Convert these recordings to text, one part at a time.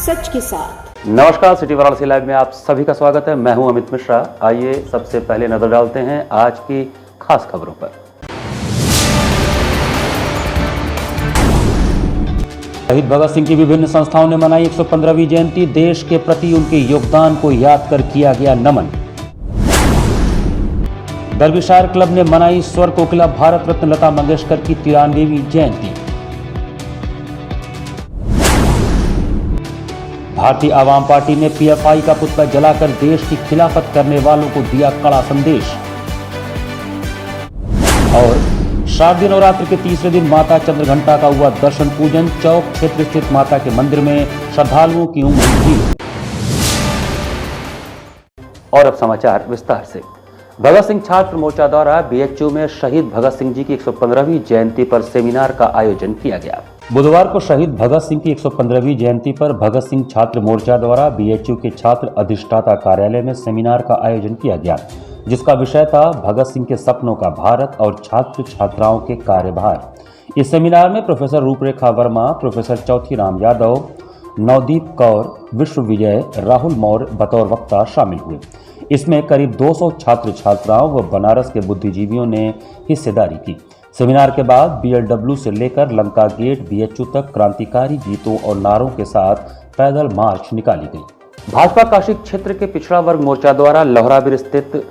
सच के साथ। नमस्कार, सिटी वाराणसी लाइव में आप सभी का स्वागत है। मैं हूं अमित मिश्रा। आइए सबसे पहले नजर डालते हैं आज की खास खबरों पर। शहीद भगत सिंह की विभिन्न संस्थाओं ने मनाई 115वीं जयंती। देश के प्रति उनके योगदान को याद कर किया गया नमन। दरबीशायर क्लब ने मनाई स्वर कोकिला भारत रत्न लता मंगेशकर की 93वीं जयंती। भारतीय आवाम पार्टी ने पीएफआई का पुतला जलाकर देश की खिलाफत करने वालों को दिया कड़ा संदेश। और शारदीय नवरात्र के तीसरे दिन माता चंद्रघंटा का हुआ दर्शन पूजन। चौक क्षेत्र स्थित माता के मंदिर में श्रद्धालुओं की उमड़ी भीड़। और अब समाचार विस्तार से। भगत सिंह छात्र मोर्चा द्वारा बीएचयू में शहीद भगत सिंह जी की 115वीं जयंती पर सेमिनार का आयोजन किया गया। बुधवार को शहीद भगत सिंह की 115वीं जयंती पर भगत सिंह छात्र मोर्चा द्वारा बीएचयू के छात्र अधिष्ठाता कार्यालय में सेमिनार का आयोजन किया गया, जिसका विषय था भगत सिंह के सपनों का भारत और छात्र छात्राओं के कार्यभार। इस सेमिनार में प्रोफेसर रूपरेखा वर्मा, प्रोफेसर चौथीराम यादव, नवदीप कौर, विश्व विजय, राहुल मौर्य बतौर वक्ता शामिल हुए। इसमें करीब 200 छात्र छात्राओं व बनारस के बुद्धिजीवियों ने हिस्सेदारी की। सेमिनार के बाद बीएलडब्ल्यू से लेकर लंका गेट बीएचयू तक क्रांतिकारी गीतों और नारों के साथ पैदल मार्च निकाली गई। भाजपा काशी क्षेत्र के पिछड़ा वर्ग मोर्चा द्वारा लोहराबिर स्थित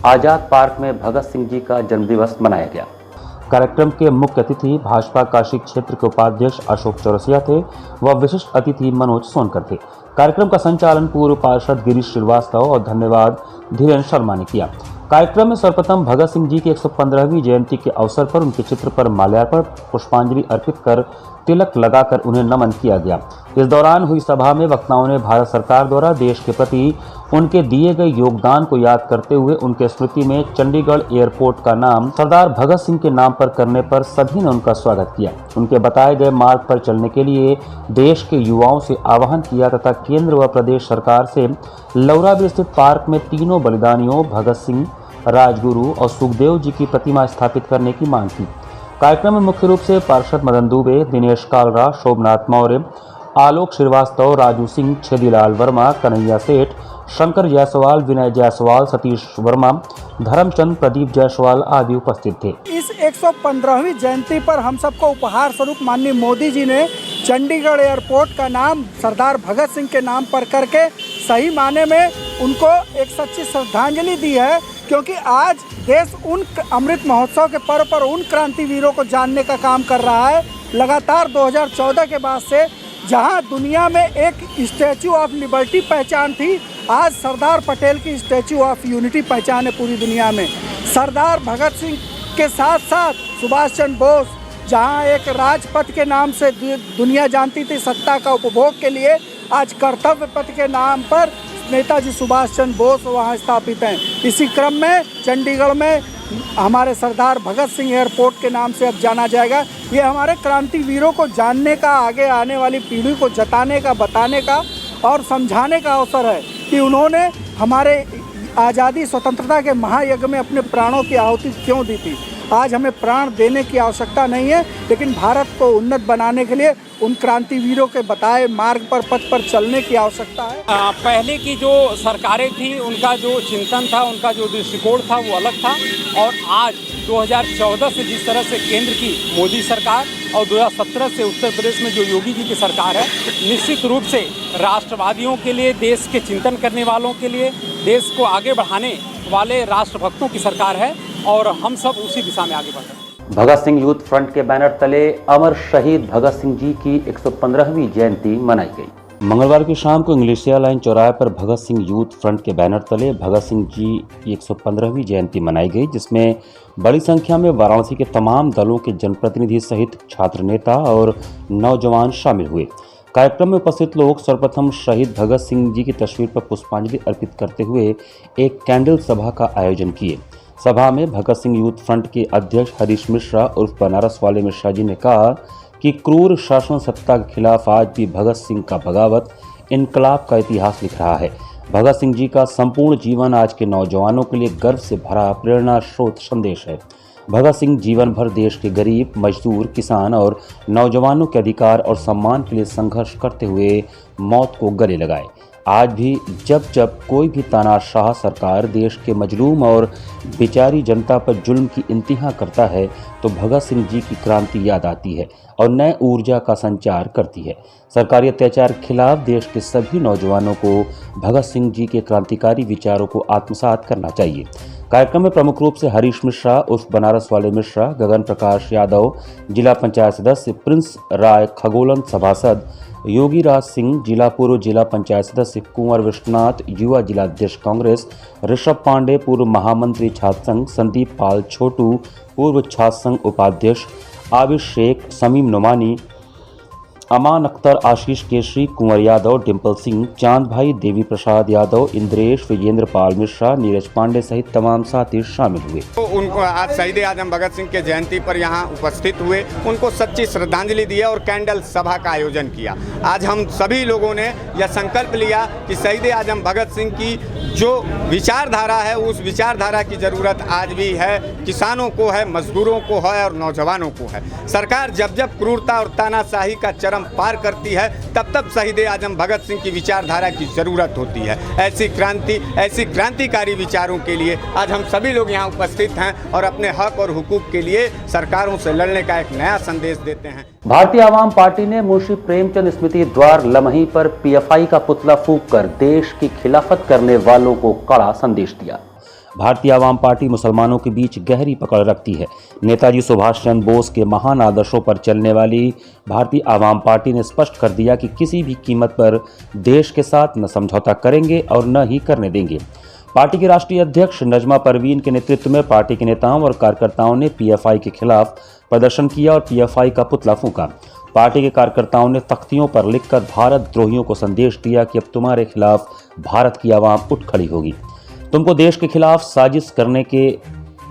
आजाद पार्क में भगत सिंह जी का जन्मदिवस मनाया गया। कार्यक्रम के मुख्य अतिथि भाजपा काशी क्षेत्र के उपाध्यक्ष अशोक चौरसिया थे व विशिष्ट अतिथि मनोज सोनकर थे। कार्यक्रम का संचालन पूर्व पार्षद गिरीश श्रीवास्तव और धन्यवाद धीरेन्द्र शर्मा ने किया। कार्यक्रम में सर्वप्रथम भगत सिंह जी की 115वीं जयंती के अवसर पर उनके चित्र पर माल्यार्पण, पुष्पांजलि अर्पित कर तिलक लगाकर उन्हें नमन किया गया। इस दौरान हुई सभा में वक्ताओं ने भारत सरकार द्वारा देश के प्रति उनके दिए गए योगदान को याद करते हुए उनके स्मृति में चंडीगढ़ एयरपोर्ट का नाम सरदार भगत सिंह के नाम पर करने पर सभी ने उनका स्वागत किया। उनके बताए गए मार्ग पर चलने के लिए देश के युवाओं से आह्वान किया तथा केंद्र व प्रदेश सरकार से लोहराबिर स्थित पार्क में तीनों बलिदानियों भगत सिंह, राजगुरु और सुखदेव जी की प्रतिमा स्थापित करने की मांग की। कार्यक्रम में मुख्य रूप से पार्षद मदन दुबे, दिनेश कालरा, शोभनाथ मौर्य, आलोक श्रीवास्तव, राजू सिंह, छेदीलाल वर्मा, कन्हैया सेठ, शंकर जायसवाल, विनय जायसवाल, सतीश वर्मा, धर्मचंद, प्रदीप जायसवाल आदि उपस्थित थे। इस 115वीं जयंती पर हम सबको उपहार स्वरूप माननीय मोदी जी ने चंडीगढ़ एयरपोर्ट का नाम सरदार भगत सिंह के नाम पर करके सही माने में उनको एक सच्ची श्रद्धांजलि दी है, क्योंकि आज देश उन अमृत महोत्सव के पर्व पर उन क्रांतिवीरों को जानने का काम कर रहा है। लगातार 2014 के बाद से जहां दुनिया में एक स्टैचू ऑफ लिबर्टी पहचान थी, आज सरदार पटेल की स्टैचू ऑफ यूनिटी पहचान है पूरी दुनिया में। सरदार भगत सिंह के साथ साथ सुभाष चंद्र बोस, जहां एक राजपथ के नाम से दुनिया जानती थी सत्ता का उपभोग के लिए, आज कर्तव्य पथ के नाम पर नेताजी सुभाष चंद्र बोस वहाँ स्थापित हैं। इसी क्रम में चंडीगढ़ में हमारे सरदार भगत सिंह एयरपोर्ट के नाम से अब जाना जाएगा। ये हमारे क्रांतिवीरों को जानने का, आगे आने वाली पीढ़ी को जताने का, बताने का और समझाने का अवसर है कि उन्होंने हमारे आज़ादी स्वतंत्रता के महायज्ञ में अपने प्राणों की आहुति क्यों दी थी। आज हमें प्राण देने की आवश्यकता नहीं है, लेकिन भारत को उन्नत बनाने के लिए उन क्रांतिवीरों के बताए मार्ग पर, पथ पर चलने की आवश्यकता है। पहले की जो सरकारें थी उनका जो चिंतन था, उनका जो दृष्टिकोण था वो अलग था, और आज 2014 से जिस तरह से केंद्र की मोदी सरकार और 2017 से उत्तर प्रदेश में जो योगी जी की सरकार है, निश्चित रूप से राष्ट्रवादियों के लिए, देश के चिंतन करने वालों के लिए, देश को आगे बढ़ाने वाले राष्ट्रभक्तों की सरकार है और हम सब उसी दिशा में आगे बढ़ रहे हैं। भगत सिंह यूथ फ्रंट के बैनर तले अमर शहीद भगत सिंह जी की 115वीं जयंती मनाई गई। मंगलवार की शाम को इंग्लिशिया लाइन चौराहे पर भगत सिंह यूथ फ्रंट के बैनर तले भगत सिंह जी की 115वीं जयंती मनाई गई, जिसमें बड़ी संख्या में वाराणसी के तमाम दलों के जनप्रतिनिधि सहित छात्र नेता और नौजवान शामिल हुए। कार्यक्रम में उपस्थित लोग सर्वप्रथम शहीद भगत सिंह जी की तस्वीर पर पुष्पांजलि अर्पित करते हुए एक कैंडल सभा का आयोजन किए। सभा में भगत सिंह यूथ फ्रंट के अध्यक्ष हरीश मिश्रा उर्फ बनारस वाले मिश्रा जी ने कहा कि क्रूर शासन सत्ता के खिलाफ आज भी भगत सिंह का बगावत इनकलाब का इतिहास लिख रहा है। भगत सिंह जी का संपूर्ण जीवन आज के नौजवानों के लिए गर्व से भरा प्रेरणा स्रोत संदेश है। भगत सिंह जीवन भर देश के गरीब, मजदूर, किसान और नौजवानों के अधिकार और सम्मान के लिए संघर्ष करते हुए मौत को गले लगाए। आज भी जब जब कोई भी तानाशाह सरकार देश के मजलूम और बेचारी जनता पर जुल्म की इंतहा करता है तो भगत सिंह जी की क्रांति याद आती है और नए ऊर्जा का संचार करती है। सरकारी अत्याचार के खिलाफ देश के सभी नौजवानों को भगत सिंह जी के क्रांतिकारी विचारों को आत्मसात करना चाहिए। कार्यक्रम में प्रमुख रूप से हरीश मिश्रा उर्फ बनारस वाले मिश्रा, गगन प्रकाश यादव, जिला पंचायत सदस्य प्रिंस राय खगोलन सभासद, योगी राज सिंह, जिला पूर्व जिला पंचायत सदस्य कुंवर विश्वनाथ, युवा जिला अध्यक्ष कांग्रेस ऋषभ पांडे, पूर्व महामंत्री छात्र संघ संदीप पाल छोटू, पूर्व छात्र संघ उपाध्यक्ष आबिद शेख, समीम नुमानी, अमान अख्तर, आशीष केशरी, कुंवर यादव, डिम्पल सिंह, चांद भाई, देवी प्रसाद यादव, इंद्रेश, विजेंद्र पाल मिश्रा, नीरज पांडे सहित तमाम साथी शामिल हुए। तो उनको आज शहीद आजम भगत सिंह के जयंती पर यहाँ उपस्थित हुए, उनको सच्ची श्रद्धांजलि दी और कैंडल सभा का आयोजन किया। आज हम सभी लोगों ने यह संकल्प लिया कि शहीद आजम भगत सिंह की जो विचारधारा है उस विचारधारा की ज़रूरत आज भी है, किसानों को है, मजदूरों को है और नौजवानों को है। सरकार जब जब क्रूरता और तानाशाही का चरम पार करती है तब तब शहीद आजम भगत सिंह की विचारधारा की ज़रूरत होती है। ऐसी क्रांतिकारी विचारों के लिए आज हम सभी लोग यहाँ उपस्थित हैं और अपने हक और हुकूक के लिए सरकारों से लड़ने का एक नया संदेश देते हैं। भारतीय आवाम पार्टी ने मुंशी प्रेमचंद स्मृति द्वार लमही पर पीएफआई का पुतला फूंककर देश की खिलाफत करने वालों को कड़ा संदेश दिया। भारतीय आवाम पार्टी मुसलमानों के बीच गहरी पकड़ रखती है। नेताजी सुभाष चंद्र बोस के महान आदर्शों पर चलने वाली भारतीय आवाम पार्टी ने स्पष्ट कर दिया कि किसी भी कीमत पर देश के साथ न समझौता करेंगे और न ही करने देंगे। पार्टी के राष्ट्रीय अध्यक्ष नजमा परवीन के नेतृत्व में पार्टी के नेताओं और कार्यकर्ताओं ने पीएफआई के खिलाफ प्रदर्शन किया और पीएफआई का पुतला फूंका। पार्टी के कार्यकर्ताओं ने तख्तियों पर लिखकर भारत द्रोहियों को संदेश दिया कि अब तुम्हारे खिलाफ भारत की आवाम उठ खड़ी होगी, तुमको देश के खिलाफ साजिश करने के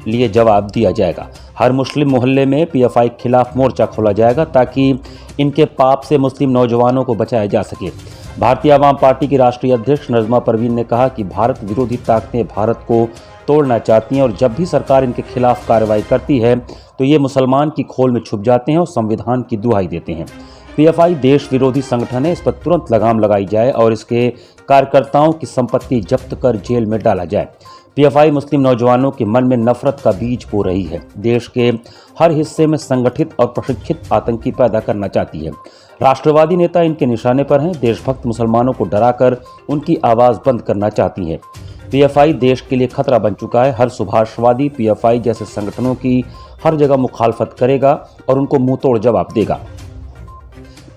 लिए जवाब दिया जाएगा। हर मुस्लिम मोहल्ले में पीएफआई के खिलाफ मोर्चा खोला जाएगा ताकि इनके पाप से मुस्लिम नौजवानों को बचाया जा सके। भारतीय आवाम पार्टी की राष्ट्रीय अध्यक्ष नजमा परवीन ने कहा कि भारत विरोधी ताकतें भारत को तोड़ना चाहती हैं और जब भी सरकार इनके खिलाफ कार्रवाई करती है तो ये मुसलमान की खोल में छुप जाते हैं और संविधान की दुहाई देते हैं। पीएफआई देश विरोधी संगठन है, इस पर तुरंत लगाम लगाई जाए और इसके कार्यकर्ताओं की संपत्ति जब्त कर जेल में डाला जाए। पीएफआई मुस्लिम नौजवानों के मन में नफरत का बीज बो रही है, देश के हर हिस्से में संगठित और प्रशिक्षित आतंकी पैदा करना चाहती है। राष्ट्रवादी नेता इनके निशाने पर हैं, देशभक्त मुसलमानों को डराकर उनकी आवाज़ बंद करना चाहती है। पीएफआई देश के लिए खतरा बन चुका है। हर सुभाषवादी पीएफआई जैसे संगठनों की हर जगह मुखालफत करेगा और उनको मुंहतोड़ जवाब देगा।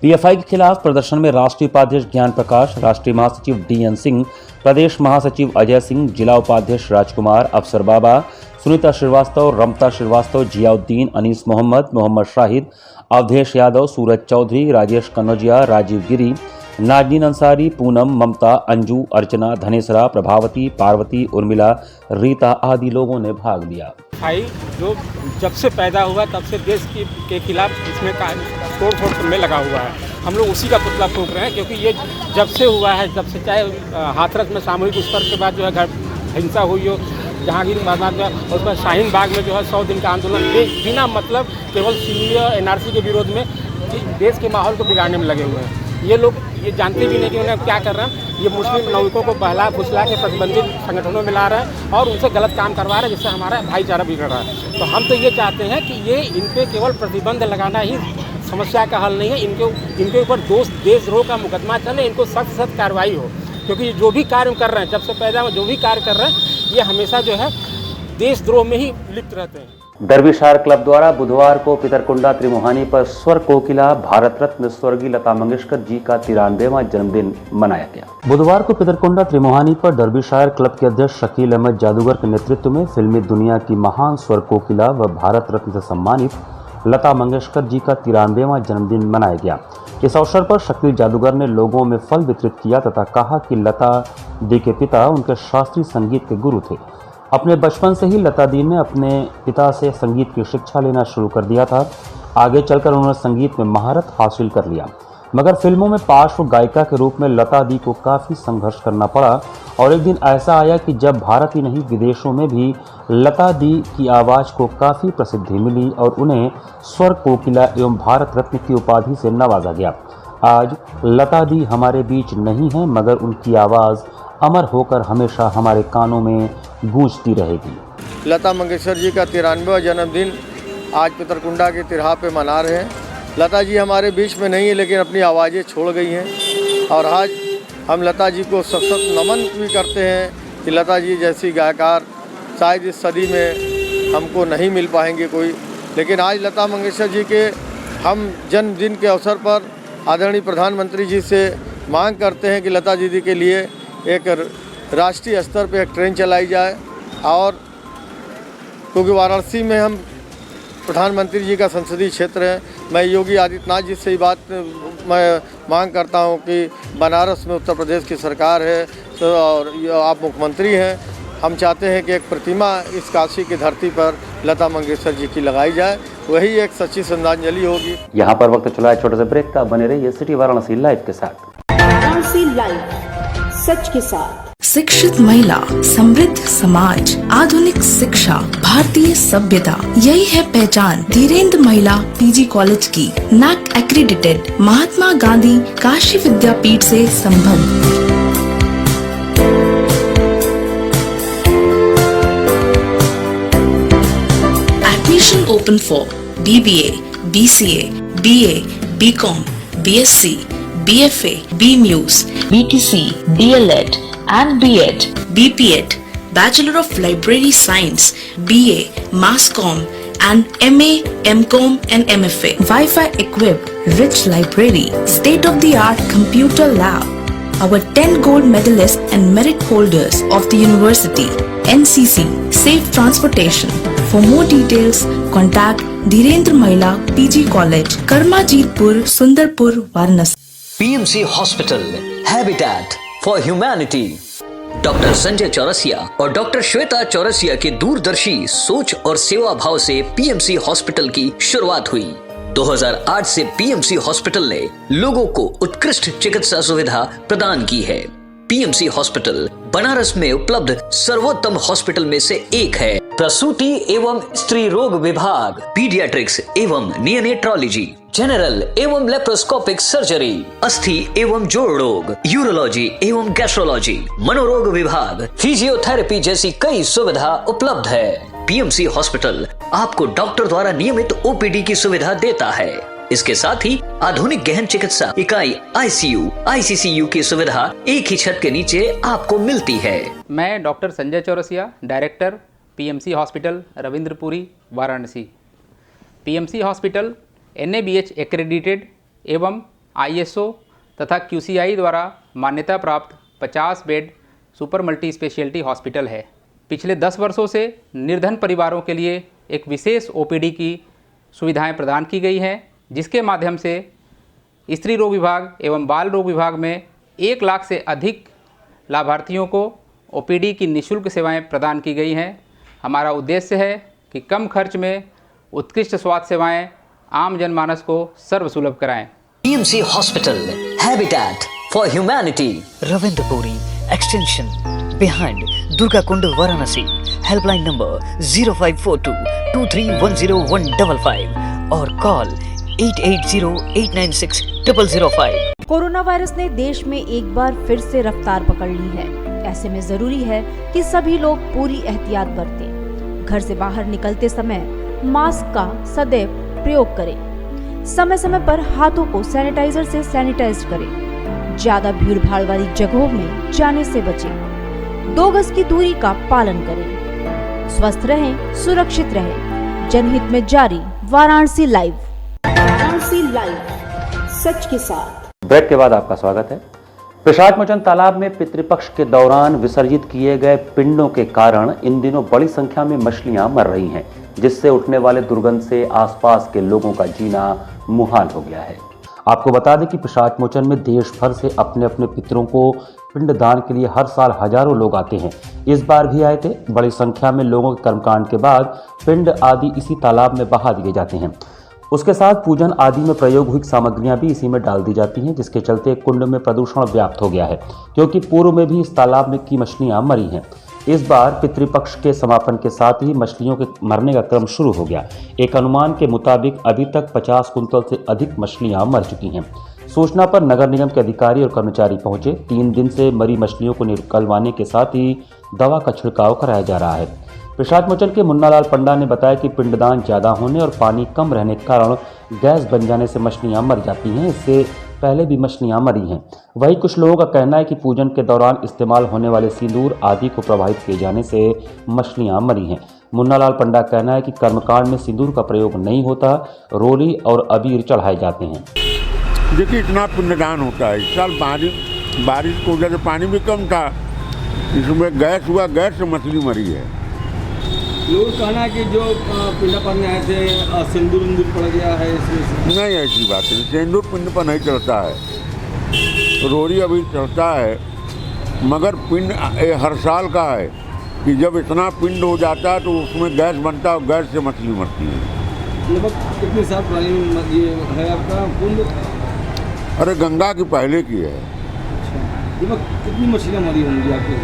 पीएफआई के खिलाफ प्रदर्शन में राष्ट्रीय उपाध्यक्ष ज्ञान प्रकाश, राष्ट्रीय महासचिव डीएन सिंह, प्रदेश महासचिव अजय सिंह, जिला उपाध्यक्ष राजकुमार, अफसर बाबा, सुनीता श्रीवास्तव, रमता श्रीवास्तव, जियाउद्दीन, अनीस मोहम्मद शाहिद, अवधेश यादव, सूरज चौधरी, राजेश कन्नौजिया, राजीव गिरी, नाजनीन अंसारी, पूनम, ममता, अंजू, अर्चना, धनेसरा, प्रभावती, पार्वती, उर्मिला, रीता आदि लोगों ने भाग लिया। भाई जो जब से पैदा हुआ तब से देश के खिलाफ इसमें तोड़ फोड़ में लगा हुआ है। हम लोग उसी का पुतला फूंक रहे हैं क्योंकि ये जब से हुआ है, जब से चाहे हाथरस में सामूहिक उत्सव के बाद जो है घर हिंसा हुई हो, जहांगीर बाजार में और उसके बाद शाहीन बाग में जो है 100 दिन का आंदोलन, बिना मतलब केवल सीए एनआरसी के विरोध में देश के माहौल को बिगाड़ने में लगे हुए हैं। ये लोग ये जानते भी नहीं कि उन्हें क्या कर रहे हैं। ये मुस्लिम नागरिकों को बहला फुसला के प्रतिबंधित संगठनों में ला रहे हैं और उनसे गलत काम करवा रहे हैं, जिससे हमारा भाईचारा बिगड़ रहा है। तो हम तो ये चाहते हैं कि ये इन पे केवल प्रतिबंध लगाना ही समस्या का हल नहीं है। इनके ऊपर देशद्रोह का मुकदमा चले, इनको सख्त सख्त कार्रवाई हो, क्योंकि जो भी कार्य कर रहे हैं, जब से पैदा हुए जो भी कार्य कर रहे हैं, ये हमेशा जो है देशद्रोह में ही लिप्त रहते हैं। दरविशार क्लब द्वारा बुधवार को पितरकुंडा त्रिमुहानी पर स्वर कोकिला भारत रत्न स्वर्गीय लता मंगेशकर जी का 93वां जन्मदिन मनाया गया। बुधवार को पितरकुंडा त्रिमुहानी पर दरविशार क्लब के अध्यक्ष शकील अहमद जादूगर के नेतृत्व में फिल्मी दुनिया की महान स्वर कोकिला व भारत रत्न से सम्मानित लता मंगेशकर जी का 93वां जन्मदिन मनाया गया। इस अवसर पर शकील जादूगर ने लोगों में फल वितरित किया तथा कहा कि लता दी के पिता उनके शास्त्रीय संगीत के गुरु थे। अपने बचपन से ही लता दी ने अपने पिता से संगीत की शिक्षा लेना शुरू कर दिया था। आगे चलकर उन्होंने संगीत में महारत हासिल कर लिया। मगर फिल्मों में पार्श्व गायिका के रूप में लता दी को काफ़ी संघर्ष करना पड़ा और एक दिन ऐसा आया कि जब भारत ही नहीं विदेशों में भी लता दी की आवाज़ को काफ़ी प्रसिद्धि मिली और उन्हें स्वर कोकिला एवं भारत रत्न की उपाधि से नवाजा गया। आज लता दी हमारे बीच नहीं है, मगर उनकी आवाज़ अमर होकर हमेशा हमारे कानों में गूंजती रहेगी। लता मंगेशकर जी का 93वां जन्मदिन आज पितरकुंडा के तिरहा पे मना रहे हैं। लता जी हमारे बीच में नहीं है, लेकिन अपनी आवाज़ें छोड़ गई हैं और आज हम लता जी को सशक्त नमन भी करते हैं कि लता जी जैसी गायकार शायद इस सदी में हमको नहीं मिल पाएंगे कोई। लेकिन आज लता मंगेशकर जी के हम जन्मदिन के अवसर पर आदरणीय प्रधानमंत्री जी से मांग करते हैं कि लता दीदी के लिए एक राष्ट्रीय स्तर पर एक ट्रेन चलाई जाए और क्योंकि वाराणसी में हम प्रधानमंत्री जी का संसदीय क्षेत्र है, मैं योगी आदित्यनाथ जी से ही बात मैं मांग करता हूं कि बनारस में उत्तर प्रदेश की सरकार है तो और आप मुख्यमंत्री हैं, हम चाहते हैं कि एक प्रतिमा इस काशी की धरती पर लता मंगेशकर जी की लगाई जाए, वही एक सच्ची श्रद्धांजलि होगी। यहाँ पर वक्त चला है छोटे से ब्रेक का, बने रहिए सिटी वाराणसी लाइव के साथ। वाराणसी लाइव, सच के साथ। शिक्षित महिला, समृद्ध समाज, आधुनिक शिक्षा, भारतीय सभ्यता, यही है पहचान धीरेन्द्र महिला पीजी कॉलेज की। NAAC एक्रीडिटेड, महात्मा गांधी काशी विद्यापीठ से संबद्ध। Admission open for BBA, BCA, BA, BCom, BSc, BFA, BMUS, BTC, DLED and B.Ed, B.Ped, Bachelor of Library Science, B.A, Mass Comm and M.A, M.Com and MFA. Wi-Fi equipped, rich library, state-of-the-art computer lab. Our 10 gold medalists and merit holders of the university, NCC, safe transportation. For more details, contact Dhirendra Mahila PG College, Karmajitpur, Sundarpur, Varanasi. PMC Hospital, Habitat for humanity. Doctor Sanjay Chaurasia और doctor Shweta Chaurasia के दूरदर्शी सोच और सेवा भाव से PMC hospital की शुरुआत हुई। 2008 से पीएमसी हॉस्पिटल ने लोगों को उत्कृष्ट चिकित्सा सुविधा प्रदान की है। पीएमसी हॉस्पिटल बनारस में उपलब्ध सर्वोत्तम हॉस्पिटल में से एक है। प्रसूति एवं स्त्री रोग विभाग, पीडियाट्रिक्स एवं नियोनेट्रोलॉजी, जनरल एवं लेप्रोस्कोपिक सर्जरी, अस्थि एवं जोड़ रोग, यूरोलॉजी एवं गैस्ट्रोलॉजी, मनोरोग विभाग, फिजियोथेरेपी जैसी कई सुविधा उपलब्ध है। पीएमसी हॉस्पिटल आपको डॉक्टर द्वारा नियमित ओपीडी की सुविधा देता है। इसके साथ ही आधुनिक गहन चिकित्सा इकाई आईसीयू, आईसीसीयू की सुविधा एक ही छत के नीचे आपको मिलती है। मैं doctor Sanjay Chaurasia, director PMC hospital Ravindrapuri, Varanasi. PMC hospital NABH accredited एवं ISO तथा QCI द्वारा मान्यता प्राप्त 50 bed super multi speciality hospital है। पिछले 10 वर्षों से निर्धन परिवारों के लिए एक विशेष OPD की सुविधाएं प्रदान की गई हैं, जिसके माध्यम से स्त्री रोग विभाग एवं बाल रोग विभाग में 1 लाख से अधिक लाभार्थियों को OPD की निःशुल्क सेवाएं प्रदान की गई हैं। हमारा उद्देश्य है कि कम खर्च में उत्कृष्ट स्वास्थ्य सेवाएं आम जनमानस को सर्वसुलभ कराएं। PMC hospital, habitat for humanity, Ravindrapuri extension behind Durga Kund, Varanasi. Helpline number 0542231055 और कॉल 8808960005। कोरोना वायरस ने देश में एक बार फिर से रफ्तार पकड़ ली है। ऐसे में जरूरी है कि सभी लोग पूरी एहतियात बरतें। घर से बाहर निकलते समय मास्क का सदैव प्रयोग करें। समय समय पर हाथों को सैनिटाइजर से सैनिटाइज करें। ज्यादा भीड़ भाड़ वाली जगहों में जाने से बचें। 2 गज की दूरी का पालन करें। स्वस्थ रहें, सुरक्षित रहें। जनहित में जारी वाराणसी लाइव। वाराणसी लाइव, सच के साथ। ब्रेक के बाद आपका स्वागत है। प्रसाद मोचन तालाब में पितृपक्ष के दौरान विसर्जित किए गए पिंडों के कारण इन दिनों बड़ी संख्या में मछलियां मर रही हैं, जिससे उठने वाले दुर्गंध से आसपास के लोगों का जीना मुहाल हो गया है। आपको बता दें कि प्रसाद मोचन में देश भर से अपने अपने पितरों को पिंडदान के लिए हर साल हजारों लोग आते हैं। इस बार भी आए थे। बड़ी संख्या में लोगों के कर्मकांड के बाद पिंड आदि इसी तालाब में बहा दिए जाते हैं। उसके साथ पूजन आदि में प्रयोग हुई सामग्रियां भी इसी में डाल दी जाती हैं, जिसके चलते कुंड में प्रदूषण व्याप्त हो गया है, क्योंकि पूर्व में भी इस तालाब में की मछलियां मरी हैं। इस बार पितृपक्ष के समापन के साथ ही मछलियों के मरने का क्रम शुरू हो गया। एक अनुमान के मुताबिक अभी तक 50 कुंतल से अधिक मछलियां मर चुकी हैं। सूचना पर नगर निगम के अधिकारी और कर्मचारी पहुंचे। 3 दिन से मरी मछलियों को निकलवाने के साथ ही दवा का छिड़काव कराया जा रहा है। प्रसाद मोचन के मुन्नालाल पंडा ने बताया कि पिंडदान ज्यादा होने और पानी कम रहने के कारण गैस बन जाने से मछलियां मर जाती हैं। इससे पहले भी मछलियां मरी हैं। वहीं कुछ लोगों का कहना है कि पूजन के दौरान इस्तेमाल होने वाले सिंदूर आदि को प्रभावित किए जाने से मछलियां मरी हैं। मुन्नालाल पंडा का कहना है कि कर्मकांड में सिंदूर का प्रयोग नहीं होता, रोली और अबीर चढ़ाए जाते हैं। देखिए, इतना पिंडदान होता है। इस साल बारिश की वजह से पानी भी कम था, इसमें गैस हुआ, गैस से मछली मरी है। लोग कहना है कि जो पिंड पर आए थे सिंदूर पड़ गया है इसमें। नहीं, ऐसी बात नहीं। सिंदूर पिंड पर नहीं चढ़ता है, रोरी अभी चढ़ता है, मगर पिंड हर साल का है कि जब इतना पिंड हो जाता है तो उसमें गैस बनता है और गैस से मछली मरती है। लगभग कितनी साल पुरानी ये है आपका कुंड? अरे गंगा की पहले की है। लगभग कितनी मछलियाँ मरी होंगी आपके?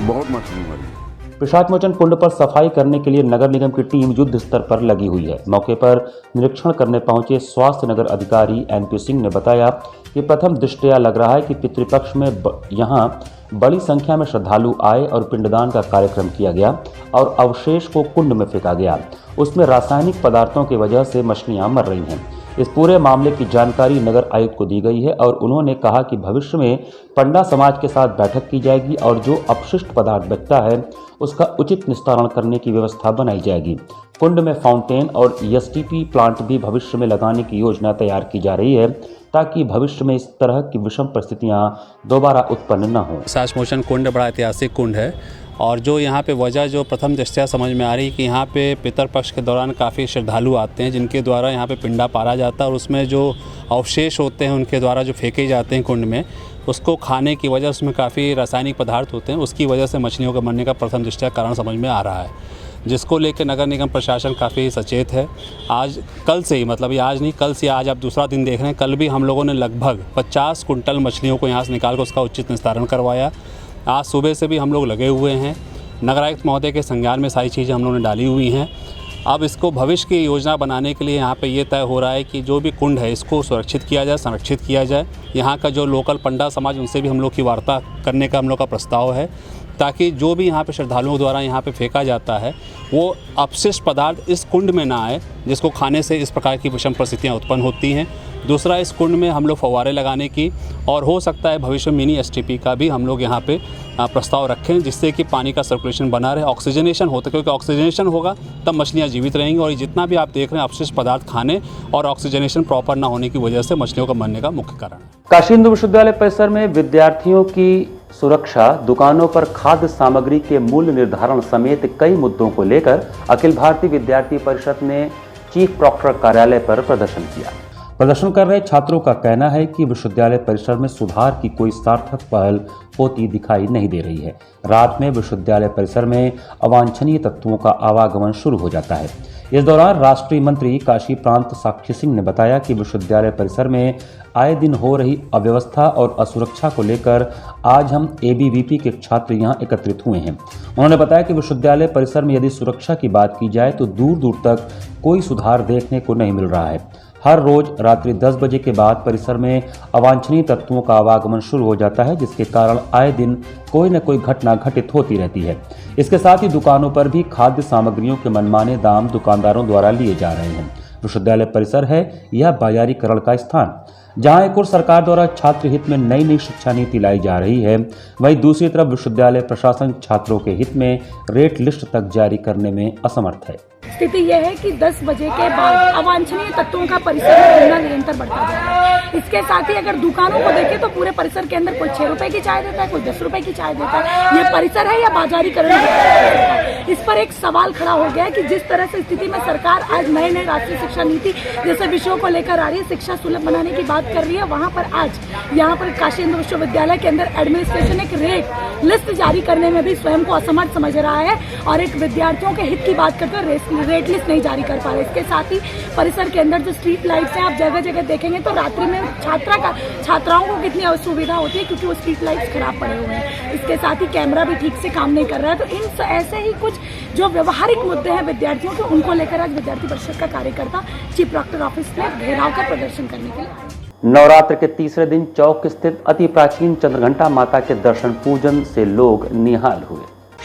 बहुत मछली मरी। प्रसाद मोचन कुंड पर सफाई करने के लिए नगर निगम की टीम युद्ध स्तर पर लगी हुई है। मौके पर निरीक्षण करने पहुंचे स्वास्थ्य नगर अधिकारी एनपी सिंह ने बताया कि प्रथम दृष्टया लग रहा है कि पितृपक्ष में यहां बड़ी संख्या में श्रद्धालु आए और पिंडदान का कार्यक्रम किया गया और अवशेष को कुंड में फेंका गया। उसमें रासायनिक पदार्थों की वजह से मछलियां मर रही हैं। इस पूरे मामले की जानकारी नगर आयुक्त को दी गई है और उन्होंने कहा कि भविष्य में पंडा समाज के साथ बैठक की जाएगी और जो अपशिष्ट पदार्थ बचता है उसका उचित निस्तारण करने की व्यवस्था बनाई जाएगी। कुंड में फाउंटेन और एसटीपी प्लांट भी भविष्य में लगाने की योजना तैयार की जा रही है ताकि भविष्य में इस तरह की विषम परिस्थितियां दोबारा उत्पन्न न हो। प्रसाद मोचन कुंड बड़ा ऐतिहासिक कुंड है और जो यहाँ पे वजह जो प्रथम दृष्टया समझ में आ रही है कि यहाँ पे पितरपक्ष के दौरान काफ़ी श्रद्धालु आते हैं जिनके द्वारा यहाँ पे पिंडा पारा जाता है और उसमें जो अवशेष होते हैं उनके द्वारा जो फेंके जाते हैं कुंड में, उसको खाने की वजह उसमें काफ़ी रासायनिक पदार्थ होते हैं, उसकी वजह से मछलियों के मरने का प्रथम दृष्टया कारण समझ में आ रहा है, जिसको लेकर नगर निगम प्रशासन काफ़ी सचेत है। आज कल से ही, मतलब ये आज नहीं कल से, आज आप दूसरा दिन देख रहे हैं, कल भी हम लोगों ने लगभग 50 कुंटल मछलियों को यहाँ से निकाल कर उसका उचित निस्तारण करवाया। आज सुबह से भी हम लोग लगे हुए हैं। नगर आयुक्त महोदय के संज्ञान में सारी चीज़ें हम लोगों ने डाली हुई हैं। अब इसको भविष्य की योजना बनाने के लिए यहाँ पे ये तय हो रहा है कि जो भी कुंड है इसको सुरक्षित किया जाए, संरक्षित किया जाए। यहाँ का जो लोकल पंडा समाज उनसे भी हम लोग की वार्ता करने का हम लोग का प्रस्ताव है ताकि जो भी यहाँ पे श्रद्धालुओं द्वारा यहाँ पे फेंका जाता है वो अपशिष्ट पदार्थ इस कुंड में ना आए, जिसको खाने से इस प्रकार की विषम परिस्थितियाँ उत्पन्न होती हैं। दूसरा, इस कुंड में हम लोग फव्वारे लगाने की और हो सकता है भविष्य में मिनी एसटीपी का भी हम लोग यहाँ पे प्रस्ताव रखें, जिससे कि पानी का सर्कुलेशन बना रहे, ऑक्सीजनेशन होता है, क्योंकि ऑक्सीजनेशन होगा तब मछलियाँ जीवित रहेंगी। और जितना भी आप देख रहे हैं अपशिष्ट पदार्थ खाने और ऑक्सीजनेशन प्रॉपर ना होने की वजह से मछलियों का मरने का मुख्य कारण है। काशी हिंदू विश्वविद्यालय परिसर में विद्यार्थियों की सुरक्षा, दुकानों पर खाद्य सामग्री के मूल्य निर्धारण समेत कई मुद्दों को लेकर अखिल भारतीय विद्यार्थी परिषद ने चीफ प्रॉक्टर कार्यालय पर प्रदर्शन किया। प्रदर्शन कर रहे छात्रों का कहना है कि विश्वविद्यालय परिसर में सुधार की कोई सार्थक पहल होती दिखाई नहीं दे रही है। रात में विश्वविद्यालय परिसर में अवांछनीय तत्वों का आवागमन शुरू हो जाता है। इस दौरान राष्ट्रीय मंत्री काशी प्रांत साक्षी सिंह ने बताया कि विश्वविद्यालय परिसर में आए दिन हो रही अव्यवस्था और असुरक्षा को लेकर आज हम एबीवीपी के छात्र यहां एकत्रित हुए हैं। उन्होंने बताया कि विश्वविद्यालय परिसर में यदि सुरक्षा की बात की जाए तो दूर दूर तक कोई सुधार देखने को नहीं मिल रहा है। हर रोज रात्रि 10 बजे के बाद परिसर में अवांछनीय तत्वों का आवागमन शुरू हो जाता है, जिसके कारण आए दिन कोई न कोई घटना घटित होती रहती है। इसके साथ ही दुकानों पर भी खाद्य सामग्रियों के मनमाने दाम दुकानदारों द्वारा लिए जा रहे हैं। विश्वविद्यालय परिसर है यह बाजारीकरण का स्थान, जहां एक और सरकार द्वारा छात्र हित में नई नई शिक्षा नीति लाई जा रही है, वहीं दूसरी तरफ विश्वविद्यालय प्रशासन छात्रों के हित में रेट लिस्ट तक जारी करने में असमर्थ है। स्थिति यह है कि 10 बजे के बाद अवांछनीय तत्वों का परिसर में निरंतर बढ़ता जा रहा है। इसके साथ ही अगर दुकानों को देखें तो पूरे परिसर के अंदर कोई 6 रुपए की चाय देता है, कोई 10 रुपए की चाय देता है। ये परिसर है या बाजारीकरण है? इस पर एक सवाल खड़ा हो गया है कि जिस तरह से स्थिति में सरकार आज नए नए राष्ट्रीय शिक्षा नीति जैसे विषयों को लेकर आ रही है, शिक्षा सुलभ बनाने की बात कर रही है, वहाँ पर आज यहाँ पर काशी हिंदू विश्वविद्यालय के अंदर एडमिनिस्ट्रेशन एक रेट लिस्ट जारी करने में भी स्वयं को असमर्थ समझ रहा है और एक विद्यार्थियों के हित की बात करते हुए रेट लिस्ट नहीं जारी कर पा रहे। इसके साथ ही परिसर के अंदर जो स्ट्रीट लाइट्स हैं आप जगह जगह देखेंगे तो रात्रि में छात्राओं को कितनी असुविधा होती है क्योंकि वो स्ट्रीट लाइट्स खराब पड़े हुए हैं। इसके साथ ही कैमरा भी ठीक से काम नहीं कर रहा है। तो इन ऐसे ही कुछ जो व्यवहारिक मुद्दे हैं विद्यार्थियों के, उनको लेकर आज विद्यार्थी परिषद का कार्यकर्ता चीफ प्रॉक्टर ऑफिस में घेराव कर प्रदर्शन करने के लिए। नवरात्र के तीसरे दिन चौक स्थित अति प्राचीन चंद्रघंटा माता के दर्शन पूजन से लोग निहाल हुए।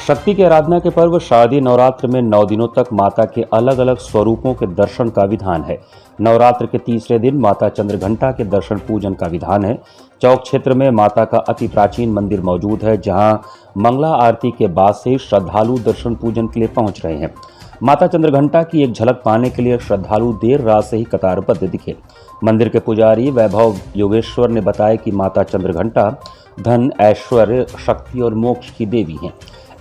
शक्ति की आराधना के पर्व शारदीय नवरात्र में 9 दिनों तक माता के अलग अलग स्वरूपों के दर्शन का विधान है। नवरात्र के तीसरे दिन माता चंद्रघंटा के दर्शन पूजन का विधान है। चौक क्षेत्र में माता का अति प्राचीन मंदिर मौजूद है, जहां मंगला आरती के बाद से श्रद्धालु दर्शन पूजन के लिए पहुंच रहे हैं। माता चंद्रघंटा की एक झलक पाने के लिए श्रद्धालु देर रात से ही कतारबद्ध दिखे। मंदिर के पुजारी वैभव योगेश्वर ने बताया कि माता चंद्रघंटा धन, ऐश्वर्य, शक्ति और मोक्ष की देवी हैं।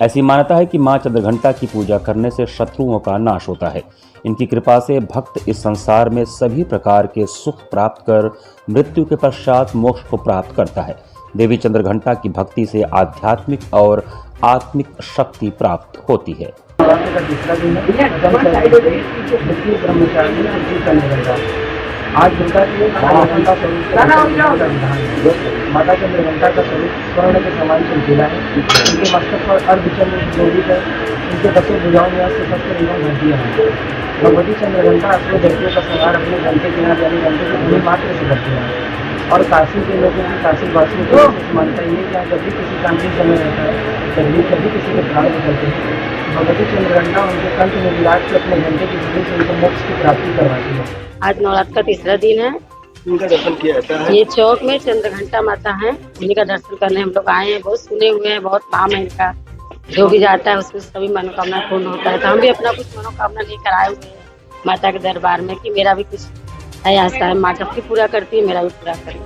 ऐसी मान्यता है कि मां चंद्रघंटा की पूजा करने से शत्रुओं का नाश होता है। इनकी कृपा से भक्त इस संसार में सभी प्रकार के सुख प्राप्त कर मृत्यु के पश्चात मोक्ष को प्राप्त करता है। देवी चंद्रघंटा की भक्ति से आध्यात्मिक और आत्मिक शक्ति प्राप्त होती है। आज दुर्गा जी माता चंद्रघंटा का स्वरूप स्वर्ण के समान चमकीला है। उनके मस्तक पर अर्धचंद्र सुशोभित है। उनके 10 भुजाओं में सबसे निगम घंटियाँ हैं। भगवती चंद्रघंटा असुर दैत्यों का संहार अपने घंटे के नाम यानी घंटे के ध्वनि मात्र से करती है। और काशी के लोगों की, काशी वासियों की मानता ये कि जब भी किसी काम की समय रहता है, जब भी किसी के प्राण निकलते हैं, भगवती चंद्रघंटा उनके कंठ में विराज के अपने घंटे की ध्वनि से उनको मोक्ष की प्राप्ति करवाती है। आज नवरात्र का तीसरा दिन है। उनका दर्शन किया जाता है। ये चौक में चंद्रघंटा माता है, उन्हीं का दर्शन करने हम लोग आए हैं। बहुत सुने हुए हैं, बहुत नाम है इनका। जो भी जाता है उसमें सभी मनोकामना पूर्ण होता है। तो हम भी अपना कुछ मनोकामना लेकर आए हुए हैं माता के दरबार में कि मेरा भी कुछ है आशा है, माँ सबकी पूरा करती है, मेरा भी पूरा करें।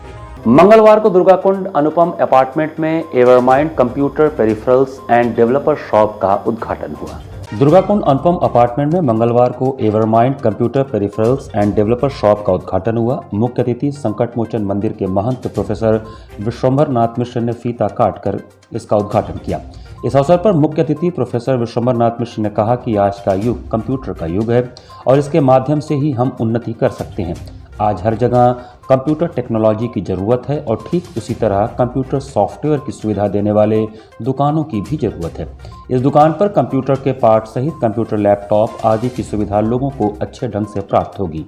मंगलवार को दुर्गाकुंड अनुपम अपार्टमेंट में Evermind computer peripherals and developer shop का उद्घाटन हुआ। दुर्गाकुंड अनुपम अपार्टमेंट में मंगलवार को Evermind computer peripherals and developer shop का उद्घाटन हुआ। मुख्य अतिथि संकट मोचन मंदिर के महंत प्रोफेसर विश्वंभर नाथ मिश्र ने फीता काटकर इसका उद्घाटन किया। इस अवसर पर मुख्य अतिथि प्रोफेसर विश्वंभर नाथ मिश्र ने कहा कि आज का युग कंप्यूटर का युग है और इसके माध्यम से ही हम उन्नति कर सकते हैं। आज हर जगह कंप्यूटर टेक्नोलॉजी की ज़रूरत है और ठीक उसी तरह कंप्यूटर सॉफ्टवेयर की सुविधा देने वाले दुकानों की भी ज़रूरत है। इस दुकान पर कंप्यूटर के पार्ट सहित कंप्यूटर लैपटॉप आदि की सुविधा लोगों को अच्छे ढंग से प्राप्त होगी।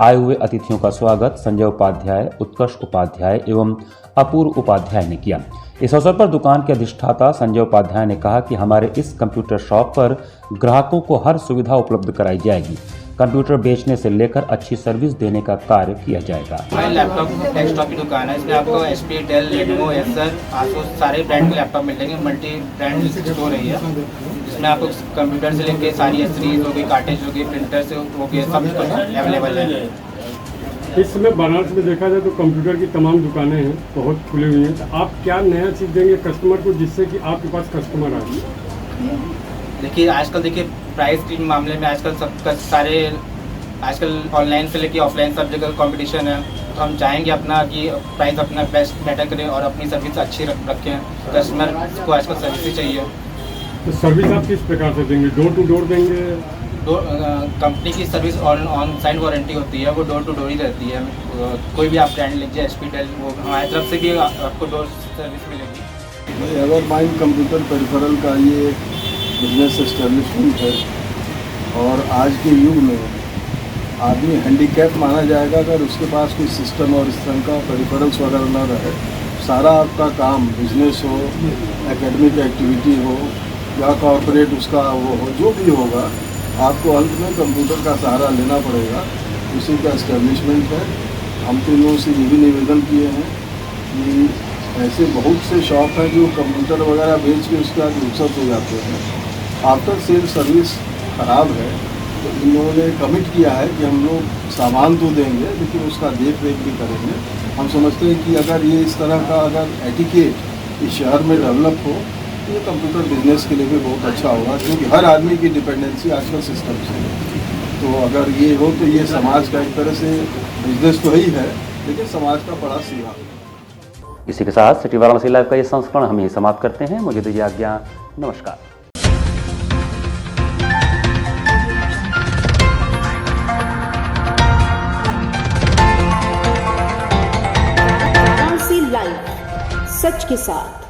आए हुए अतिथियों का स्वागत संजय उपाध्याय, उत्कर्ष उपाध्याय एवं अपूर्व उपाध्याय ने किया। इस अवसर पर दुकान के अधिष्ठाता संजय उपाध्याय ने कहा कि हमारे इस कंप्यूटर शॉप पर ग्राहकों को हर सुविधा उपलब्ध कराई जाएगी। कंप्यूटर बेचने से लेकर अच्छी सर्विस देने का कार्य किया जाएगा। हमारी लैपटॉप डेस्कटॉप की दुकान है। इसमें आपको HP, Dell, Lenovo, Acer, Asus सारे ब्रांड के लैपटॉप मिल जाएंगे। मल्टी ब्रांड स्टोर है ये, जिसमें आपको कंप्यूटर से लेकर सारी एसेसरीज हो गई, कार्टेज हो गई, प्रिंटर से हो गए, सब कुछ अवेलेबल है। इस समय बनारस में देखा जाए तो कंप्यूटर की तमाम दुकानें हैं, बहुत खुली हुई हैं। तो आप क्या नया चीज़ देंगे कस्टमर को जिससे कि आपके पास कस्टमर आए? देखिए आजकल प्राइस के मामले में आजकल ऑनलाइन से लेके ऑफलाइन सब जगह कंपटीशन है। तो हम चाहेंगे अपना कि प्राइस अपना बेस्ट बेटर करें और अपनी सर्विस अच्छी रखें। कस्टमर को आजकल सर्विस ही चाहिए। तो सर्विस आप किस प्रकार से देंगे? डोर टू डोर देंगे? कंपनी की सर्विस ऑन साइट वारंटी होती है, वो डोर टू डोर ही रहती है। कोई भी आप ब्रांड लीजिए, HP, डेल, वो हमारी तरफ से भी आपको डोर सर्विस मिलेगी। एवरमाइंड कंप्यूटर पेरिफेरल का ये बिजनेस एस्टेब्लिशमेंट है और आज के युग में आदमी हैंडीकैप माना जाएगा अगर उसके पास कोई सिस्टम और इस तरह का पेरिफेरल्स वगैरह ना रहे। सारा आपका काम बिजनेस हो, एकेडमिक एक्टिविटी हो या कॉर्पोरेट उसका वो हो, जो भी होगा आपको अंत में कंप्यूटर का सहारा लेना पड़ेगा। उसी का एस्टेब्लिशमेंट है। हम तीनों से ये भी निवेदन किए हैं कि ऐसे बहुत से शॉप हैं जो कंप्यूटर वगैरह बेच के उसके बाद रुखसत हो जाते हैं। आफ्टर सेल सर्विस ख़राब है तो इन्होंने कमिट किया है कि हम लोग सामान तो देंगे लेकिन उसका देख रेख भी करेंगे। हम समझते हैं कि अगर ये इस तरह का अगर एटिकेट इस शहर में डेवलप हो तो ये कंप्यूटर बिजनेस के लिए भी बहुत अच्छा होगा, क्योंकि हर आदमी की डिपेंडेंसी आजकल सिस्टम से है। तो अगर ये हो तो ये समाज का एक तरह से बिजनेस तो ही है, लेकिन समाज का बड़ा सेवा है। इसी के साथ सिटी वाराणसी लाइव का ये संस्करण हम यही समाप्त करते हैं। मुझे दीजिए आज्ञा। नमस्कार। लाइव, सच के साथ।